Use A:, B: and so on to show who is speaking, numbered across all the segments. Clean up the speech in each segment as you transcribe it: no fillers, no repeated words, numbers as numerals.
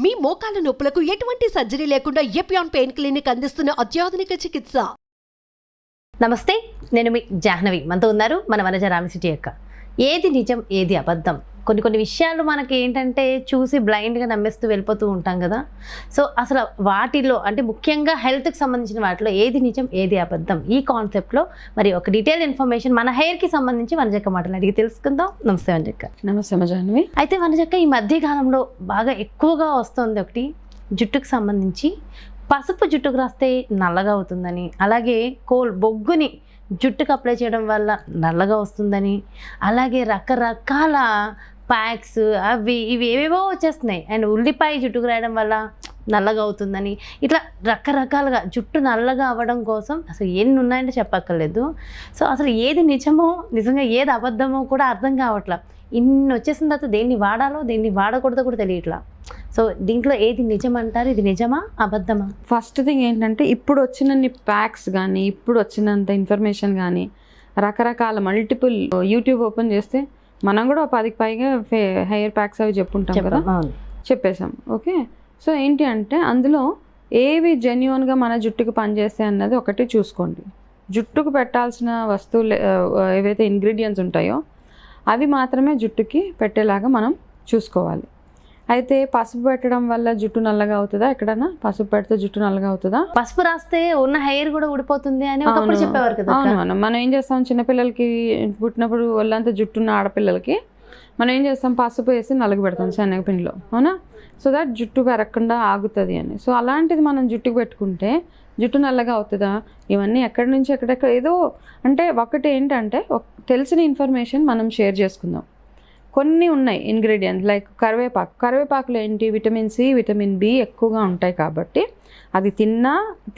A: మీ మోకాల నొప్పులకు ఎటువంటి సర్జరీ లేకుండా ఎపియాన్ పెయిన్ క్లినిక్ అందిస్తున్న అత్యాధునిక చికిత్స.
B: నమస్తే, నేను మీ జాహ్నవి. మనతో ఉన్నారు మన వనజ రామసిటీ అక్క. ఏది నిజం ఏది అబద్ధం, కొన్ని విషయాలు మనకి ఏంటంటే చూసి బ్లైండ్గా నమ్మేస్తూ వెళ్ళిపోతూ ఉంటాం కదా. సో అసలు వాటిలో అంటే ముఖ్యంగా హెల్త్కి సంబంధించిన వాటిలో ఏది నిజం ఏది అబద్ధం, ఈ కాన్సెప్ట్లో మరి ఒక డీటెయిల్ ఇన్ఫర్మేషన్ మన హెయిర్కి సంబంధించి వనజక్క మాటలు అడిగి తెలుసుకుందాం. నమస్తే వనజక్క.
C: నమస్తే జాహ్నవి.
B: అయితే వనజక్క, ఈ మధ్య కాలంలో బాగా ఎక్కువగా వస్తుంది ఒకటి, జుట్టుకు సంబంధించి పసుపు జుట్టుకు రాస్తే నల్లగా అవుతుందని, అలాగే బొగ్గుని జుట్టుకు అప్లై చేయడం వల్ల నల్లగా వస్తుందని, అలాగే రకరకాల ప్యాక్స్ అవి ఇవి ఏవేవో వచ్చేస్తున్నాయి. అండ్ ఉల్లిపాయ జుట్టుకు రాయడం వల్ల నల్లగా అవుతుందని, ఇట్లా రకరకాలుగా జుట్టు నల్లగా అవ్వడం కోసం అసలు ఎన్ని ఉన్నాయంటే చెప్పక్కర్లేదు. సో అసలు ఏది నిజమో నిజంగా ఏది అబద్ధమో కూడా అర్థం కావట్లా. ఇన్ని వచ్చేసిన తర్వాత దేన్ని వాడాలో దేన్ని వాడకూడదో కూడా తెలియట్లా. సో దీంట్లో ఏది నిజం అంటారు, ఇది నిజమా అబద్ధమా?
C: ఫస్ట్ థింగ్ ఏంటంటే, ఇప్పుడు వచ్చినన్ని ప్యాక్స్ కానీ ఇప్పుడు వచ్చినంత ఇన్ఫర్మేషన్ కానీ రకరకాల మల్టిపుల్ యూట్యూబ్ ఓపెన్ చేస్తే మనం కూడా 10కి పైగా హెయిర్ ప్యాక్స్ అవి చెప్పుంటాం కదా, చెప్పేసాం. ఓకే, సో ఏంటి అంటే అందులో ఏవి జెన్యున్గా మన జుట్టుకు పనిచేస్తాయి అన్నది ఒకటి చూసుకోండి. జుట్టుకు పెట్టాల్సిన వస్తువులు ఏవైతే ఇంగ్రీడియంట్స్ ఉంటాయో అవి మాత్రమే జుట్టుకి పెట్టేలాగా మనం చూసుకోవాలి. అయితే పసుపు పెట్టడం వల్ల జుట్టు నల్లగా అవుతుందా? ఎక్కడన్నా పసుపు పెడితే జుట్టు నల్లగా అవుతుందా?
B: పసుపు రాస్తే ఉన్న హెయిర్ కూడా ఊడిపోతుంది అని ఒకప్పుడు చెప్పేవారు కదా.
C: అవును, మనం ఏం చేస్తాం, చిన్నపిల్లలకి పుట్టినప్పుడు ఒళ్ళంతా జుట్టున్న ఆడపిల్లలకి మనం ఏం చేస్తాం, పసుపు వేసి నలగబెడతాం శనగపిండిలో, అవునా? సో దట్ జుట్టు పెరగకుండా ఆగుతుంది అని. సో అలాంటిది మనం జుట్టుకు పెట్టుకుంటే జుట్టు నల్లగా అవుతుందా? ఇవన్నీ ఎక్కడి నుంచి ఎక్కడెక్కడ ఏదో అంటే, ఒకటి ఏంటంటే తెలిసిన ఇన్ఫర్మేషన్ మనం షేర్ చేసుకుందాం. కొన్ని ఉన్నాయి ఇంగ్రీడియంట్స్, లైక్ కరివేపాకులో ఏంటి, విటమిన్ సి, విటమిన్ బి ఎక్కువగా ఉంటాయి కాబట్టి అది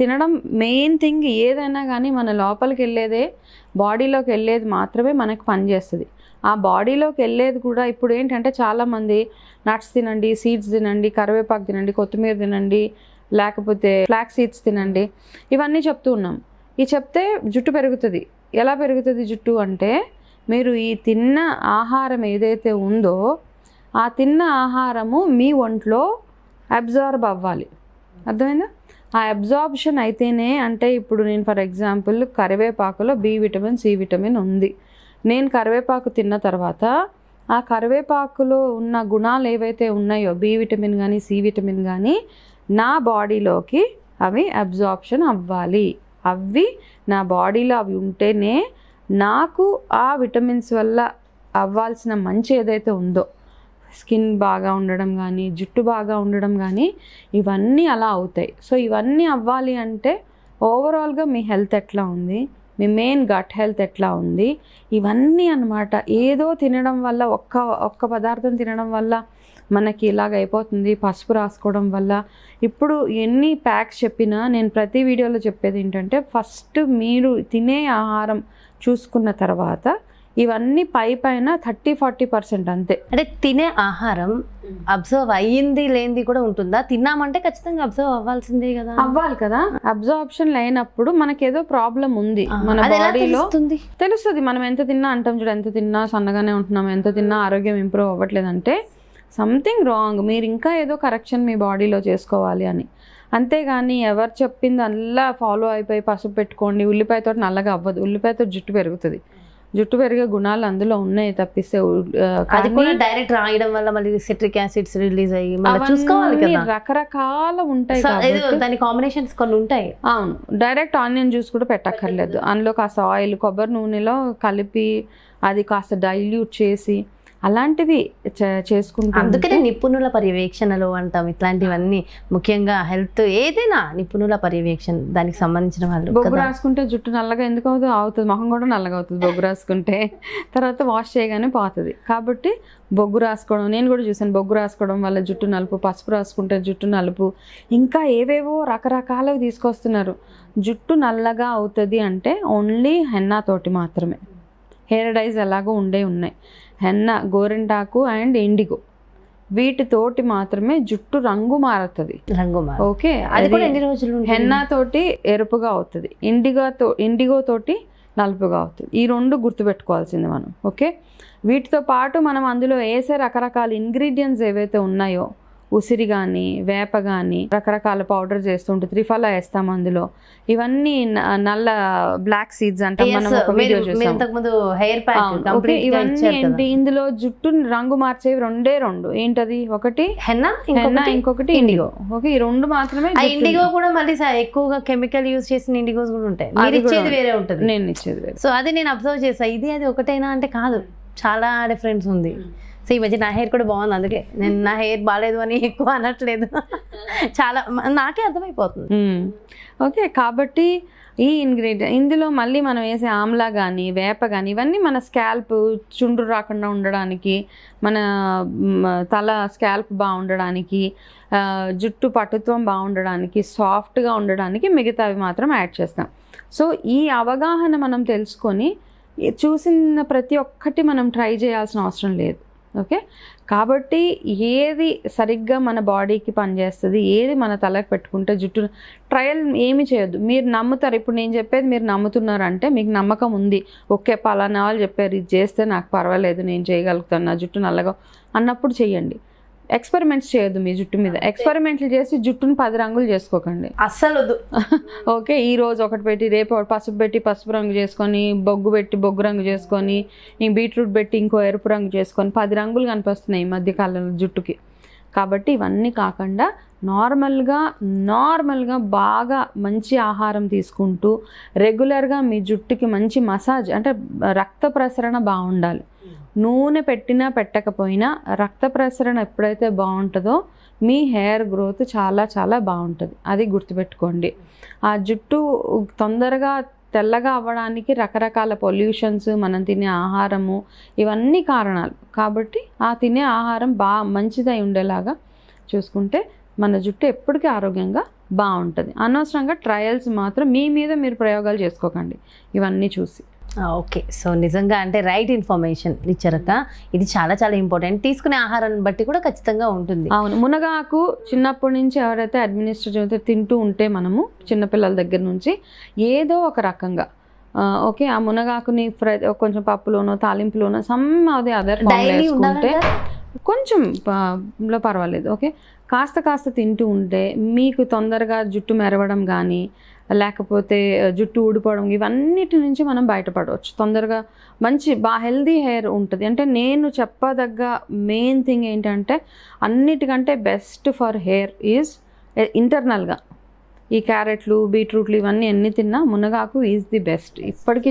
C: తినడం మెయిన్ థింగ్. ఏదైనా కానీ మన లోపలికి వెళ్ళేదే, బాడీలోకి వెళ్ళేది మాత్రమే మనకు పనిచేస్తుంది. ఆ బాడీలోకి వెళ్ళేది కూడా ఇప్పుడు ఏంటంటే చాలామంది నట్స్ తినండి, సీడ్స్ తినండి, కరివేపాకు తినండి, కొత్తిమీర తినండి, లేకపోతే ఫ్లాక్ సీడ్స్ తినండి, ఇవన్నీ చెప్తూ ఉన్నాం. ఇది చెప్తే జుట్టు పెరుగుతుంది. ఎలా పెరుగుతుంది జుట్టు అంటే, మీరు ఈ తిన్న ఆహారం ఏదైతే ఉందో ఆ తిన్న ఆహారము మీ ఒంట్లో అబ్జార్బ్ అవ్వాలి. అర్థమైందా? ఆ అబ్జార్ప్షన్ అయితేనే, అంటే ఇప్పుడు నేను ఫర్ ఎగ్జాంపుల్ కరివేపాకులో బి విటమిన్, సి విటమిన్ ఉంది. నేను కరివేపాకు తిన్న తర్వాత ఆ కరివేపాకులో ఉన్న గుణాలు ఏవైతే ఉన్నాయో, బి విటమిన్ కానీ సి విటమిన్ కానీ, నా బాడీలోకి అవి అబ్జార్ప్షన్ అవ్వాలి. అవి నా బాడీలో అవి ఉంటేనే నాకు ఆ విటమిన్స్ వల్ల అవ్వాల్సిన మంచి ఏదైతే ఉందో, స్కిన్ బాగా ఉండడం కానీ, జుట్టు బాగా ఉండడం కానీ, ఇవన్నీ అలా అవుతాయి. సో ఇవన్నీ అవ్వాలి అంటే ఓవరాల్గా మీ హెల్త్ ఎట్లా ఉంది, మీ మెయిన్ గట్ హెల్త్ ఎట్లా ఉంది, ఇవన్నీ అన్నమాట. ఏదో తినడం వల్ల ఒక్క పదార్థం తినడం వల్ల మనకి ఇలాగ అయిపోతుంది, పసుపు రాసుకోవడం వల్ల. ఇప్పుడు ఎన్ని ప్యాక్స్ చెప్పినా నేను ప్రతి వీడియోలో చెప్పేది ఏంటంటే, ఫస్ట్ మీరు తినే ఆహారం చూసుకున్న తర్వాత ఇవన్నీ పైన 30-40% అంతే.
B: అంటే తినే ఆహారం అబ్జర్వ్ అయ్యింది లేనిది కూడా ఉంటుందా? తిన్నామంటే ఖచ్చితంగా అబ్జర్వ్ అవ్వాల్సిందే కదా.
C: అవ్వాలి కదా. అబ్జార్ప్షన్ లేనప్పుడు మనకేదో ప్రాబ్లం ఉంది మన బాడీలో తెలుస్తుంది. మనం ఎంత తిన్నా అంటాం చూడు, ఎంత తిన్నా సన్నగానే ఉంటున్నాం, ఎంత తిన్నా ఆరోగ్యం ఇంప్రూవ్ అవ్వట్లేదంటే సంథింగ్ రాంగ్. మీరు ఇంకా ఏదో కరెక్షన్ మీ బాడీలో చేసుకోవాలి అని. అంతేగాని ఎవరు చెప్పింది అలా ఫాలో అయిపోయి పసుపు పెట్టుకోండి, ఉల్లిపాయతో నల్లగా అవ్వదు. ఉల్లిపాయతో జుట్టు పెరుగుతుంది. జుట్టు పెరిగే గుణాలు అందులో ఉన్నాయి తప్పిస్తే
B: డైరెక్ట్ రాయడం వల్ల మళ్ళీ సిట్రిక్ యాసిడ్స్ రిలీజ్ అయ్యి చూసుకోవాలి కదా,
C: రకరకాల ఉంటాయి.
B: దాని కాంబినేషన్స్ కొన్ని ఉంటాయి.
C: అవును, డైరెక్ట్ ఆనియన్ జ్యూస్ కూడా పెట్టక్కర్లేదు. అందులో కాస్త ఆయిల్, కొబ్బరి నూనెలో కలిపి అది కాస్త డైల్యూట్ చేసి అలాంటివి చేసుకుంటాం.
B: అందుకనే నిపుణుల పర్యవేక్షణలు అంటాం. ఇట్లాంటివన్నీ ముఖ్యంగా హెల్త్ ఏదైనా నిపుణుల పర్యవేక్షణ, దానికి సంబంధించిన వాళ్ళు.
C: బొగ్గు రాసుకుంటే జుట్టు నల్లగా ఎందుకు అవుతుంది, మొహం కూడా నల్లగా అవుతుంది బొగ్గు రాసుకుంటే. తర్వాత వాష్ చేయగానే పోతుంది. కాబట్టి బొగ్గు రాసుకోవడం నేను కూడా చూసాను. బొగ్గు రాసుకోవడం వల్ల జుట్టు నలుపు, పసుపు రాసుకుంటే జుట్టు నలుపు, ఇంకా ఏవేవో రకరకాలవి తీసుకొస్తున్నారు. జుట్టు నల్లగా అవుతుంది అంటే ఓన్లీ హెన్నా తోటి మాత్రమే. హెయిర్ డైస్ ఎలాగో ఉన్నాయి. హెన్నా, గోరింటాకు అండ్ ఇండిగో, వీటితోటి మాత్రమే జుట్టు రంగు మారుతుంది. ఓకే,
B: అది కూడా ఎన్ని రోజులు?
C: హెన్నా తోటి ఎరుపుగా అవుతుంది, ఇండిగో తోటి నలుపుగా అవుతుంది. ఈ రెండు గుర్తుపెట్టుకోవాల్సింది మనం. ఓకే, వీటితో పాటు మనం అందులో వేసే రకరకాల ఇంగ్రీడియంట్స్ ఏవైతే ఉన్నాయో ఉసిరి కానీ వేప కానీ రకరకాల పౌడర్ చేస్తుంటే త్రిఫల వేస్తాం అందులో. ఇవన్నీ నల్ల బ్లాక్ సీడ్స్ అంటాం, మనం ఒక వీడియో చూసాం.
B: హెయిర్ ప్యాక్
C: ఓకే, ఇవన్నీ ఏంటి, ఇందులో జుట్టు రంగు మార్చేవి రెండే రెండు. ఏంటది, ఒకటి
B: హెన్నా,
C: ఇంకొకటి ఇండిగో. ఓకే, ఈ రెండు మాత్రమే.
B: ఇండిగో కూడా మళ్ళీ ఎక్కువగా కెమికల్ యూజ్ చేసిన ఇండిగోస్ కూడా ఉంటాయి. మీరు ఇచ్చేది వేరే ఉంటుంది,
C: నేను ఇచ్చేది వేరే.
B: సో అది నేను అబ్జర్వ్ చేసా. ఇది అది ఒకటైనా అంటే కాదు, చాలా డిఫరెన్స్ ఉంది. సో ఈ మధ్య నా హెయిర్ కూడా బాగుంది, అందుకే నేను నా హెయిర్ బాగాలేదు అని ఎక్కువ అనట్లేదు. చాలా నాకే అర్థమైపోతుంది.
C: ఓకే, కాబట్టి ఈ ఇంగ్రీడియంట్ ఇందులో మళ్ళీ మనం వేసే ఆమ్లా కానీ వేప కానీ ఇవన్నీ మన స్కాల్ప్ చుండ్రు రాకుండా ఉండడానికి, మన తల స్కాల్ప్ బాగుండడానికి, జుట్టు పటుత్వం బాగుండడానికి, సాఫ్ట్గా ఉండడానికి మిగతావి మాత్రం యాడ్ చేస్తాం. సో ఈ అవగాహన మనం తెలుసుకొని చూసిన ప్రతి ఒక్కటి మనం ట్రై చేయాల్సిన అవసరం లేదు. ఓకే, కాబట్టి ఏది సరిగ్గా మన బాడీకి పనిచేస్తుంది, ఏది మన తలకు పెట్టుకుంటే జుట్టు ట్రయల్ ఏమి చేయొద్దు. మీరు నమ్ముతారు, ఇప్పుడు నేను చెప్పేది మీరు నమ్ముతున్నారంటే మీకు నమ్మకం ఉంది. ఓకే, పలానా వాళ్ళు చెప్పారు ఇది చేస్తే నాకు పర్వాలేదు, నేను చేయగలుగుతాను, నా జుట్టు నల్లగా అన్నప్పుడు చెయ్యండి. ఎక్స్పెరిమెంట్స్ చేయొద్దు మీ జుట్టు మీద. ఎక్స్పెరిమెంట్లు చేసి జుట్టుని 10 రంగులు చేసుకోకండి
B: అస్సలు వద్దు.
C: ఓకే, ఈ రోజు ఒకటి పెట్టి రేపు పసుపు పెట్టి పసుపు రంగు చేసుకొని, బొగ్గు పెట్టి బొగ్గు రంగు చేసుకొని, ఈ బీట్రూట్ పెట్టి ఇంకో ఎరుపు రంగు చేసుకొని 10 రంగులు కనిపిస్తున్నాయి ఈ మధ్యకాలంలో జుట్టుకి. కాబట్టి ఇవన్నీ కాకుండా నార్మల్గా బాగా మంచి ఆహారం తీసుకుంటూ రెగ్యులర్గా మీ జుట్టుకి మంచి మసాజ్, అంటే రక్త ప్రసరణ బాగుండాలి. నూనె పెట్టినా పెట్టకపోయినా రక్త ప్రసరణ ఎప్పుడైతే బాగుంటుందో మీ హెయిర్ గ్రోత్ చాలా చాలా బాగుంటుంది. అది గుర్తుపెట్టుకోండి. ఆ జుట్టు తొందరగా తెల్లగా అవ్వడానికి రకరకాల పొల్యూషన్స్, మనం తినే ఆహారము, ఇవన్నీ కారణాలు. కాబట్టి ఆ తినే ఆహారం మంచిదై ఉండేలాగా చూసుకుంటే మన జుట్టు ఎప్పటికీ ఆరోగ్యంగా బాగుంటుంది. అనవసరంగా ట్రయల్స్ మాత్రం మీ మీద మీరు ప్రయోగాలు చేసుకోకండి ఇవన్నీ చూసి.
B: ఓకే, సో నిజంగా అంటే రైట్ ఇన్ఫర్మేషన్ ఇచ్చారక. ఇది చాలా చాలా ఇంపార్టెంట్. తీసుకునే ఆహారాన్ని బట్టి కూడా ఖచ్చితంగా ఉంటుంది.
C: అవును, మునగాకు చిన్నప్పటి నుంచి ఎవరైతే అడ్మినిస్ట్రేటివ్ తింటూ ఉంటే మనము చిన్నపిల్లల దగ్గర నుంచి ఏదో ఒక రకంగా ఓకే, ఆ మునగాకుని కొంచెం పప్పులోనో తాలింపులోనో అది అదర్ వేసుకుంటే కొంచెం లో పర్వాలేదు. ఓకే, కాస్త తింటూ ఉంటే మీకు తొందరగా జుట్టు మెరవడం కానీ లేకపోతే జుట్టు ఊడిపోవడం ఇవన్నిటి నుంచి మనం బయటపడవచ్చు. తొందరగా మంచి హెల్దీ హెయిర్ ఉంటుంది. అంటే నేను చెప్పదగ్గ మెయిన్ థింగ్ ఏంటంటే అన్నిటికంటే బెస్ట్ ఫర్ హెయిర్ ఈజ్ ఇంటర్నల్గా ఈ క్యారెట్లు, బీట్రూట్లు ఇవన్నీ ఎన్ని తిన్నా మునగాకు ఈజ్ ది బెస్ట్. ఎప్పటికీ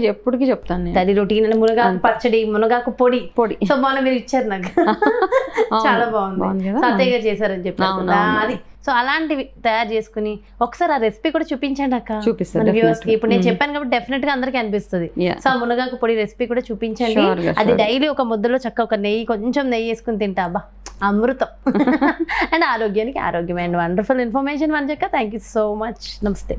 C: చెప్తాను నేను.
B: అది రొటీన్ మునగాకు పచ్చడి, మునగాకు పొడి. సో మొన్న మీరు ఇచ్చారు నాకు, చాలా బాగుంది. సత్తయ్య గారు చేశారని చెప్పారు అది. సో అలాంటివి తయారు చేసుకుని ఒకసారి ఆ రెసిపీ కూడా చూపించండి అక్క,
C: చూపిస్తాను.
B: ఇప్పుడు నేను చెప్పాను కాబట్టి డెఫినెట్ గా అందరికీ అనిపిస్తుంది. సో ఆ మునగాకు పొడి రెసిపీ కూడా చూపించండి. అది డైలీ ఒక ముద్దలో చక్క ఒక కొంచెం నెయ్యి వేసుకుని తింటా, అబ్బా అమృతం. అండ్ ఆరోగ్యానికి ఆరోగ్యం. అండ్ వండర్ఫుల్ ఇన్ఫర్మేషన్ మంజక్క. Thank you so much. నమస్తే.